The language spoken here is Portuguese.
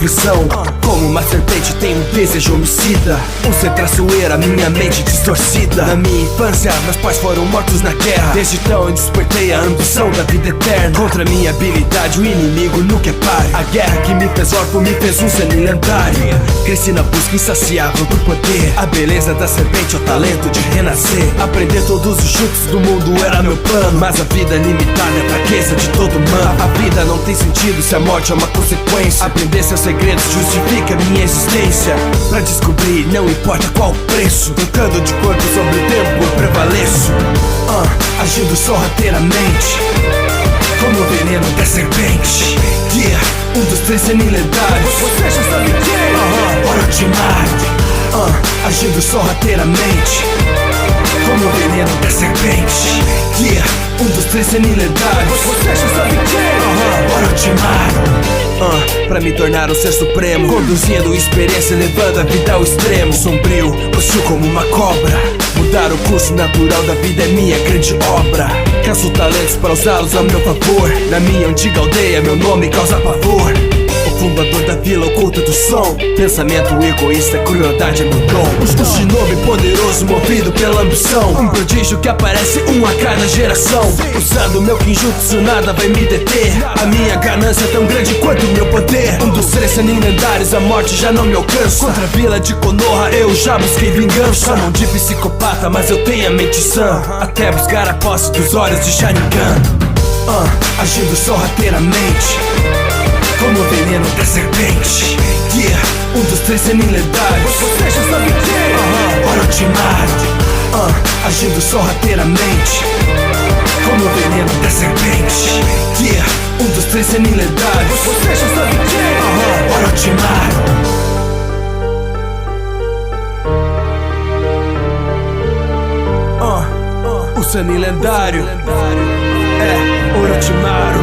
prisão. Como uma serpente tem um desejo homicida, um ser traiçoeira, minha mente distorcida. Na minha infância, meus pais foram mortos na guerra. Desde então eu despertei a ambição da vida eterna. Contra minha habilidade, o inimigo nunca é páreo. A guerra que me fez órfão me fez um semi lendário. Cresci na busca insaciável por poder. A beleza da serpente é o talento de renascer. Aprender todos os chutes do mundo era meu plano, mas a vida é limitada é a fraqueza de todo humano. A vida não tem sentido se a morte é uma consequência. Aprender seus segredos justifica minha existência. Pra descobrir, não importa qual o preço. Trocando de corpo sobre o tempo eu prevaleço. Agindo sorrateiramente, como o veneno da serpente. Um dos 3 semi-lendários. Você já sabe quem? Orochimaru. Agindo sorrateiramente, como o veneno da serpente. Um dos 3 semi-lendários. Você já sabe quem? Orochimaru. Pra me tornar um ser supremo, conduzindo experiência, levando a vida ao extremo. Sombrio, hostil como uma cobra. Mudar o curso natural da vida é minha grande obra. Caço talentos para usá-los a meu favor. Na minha antiga aldeia meu nome causa pavor. O fundador da vila oculta do som. Pensamento egoísta, crueldade é meu dom. Um shinobi poderoso movido pela ambição. Um prodígio que aparece a cada geração. Usando meu Kinjutsu nada vai me deter. A minha ganância é tão grande quanto o meu poder. Um dos 3 Sannin lendários, a morte já não me alcança. Contra a vila de Konoha eu já busquei vingança. Chamam de psicopata, mas eu tenho a mente sã. Até buscar a posse dos olhos de Sharingan. Agindo sorrateiramente, como o veneno da serpente. Um dos 3 semi-lendários. Você já sabe quem? Orochimaru. Agindo sorrateiramente, como o veneno da serpente. Um dos 3 semi-lendários. Você já sabe quem? Orochimaru. O Sannin lendário é Orochimaru.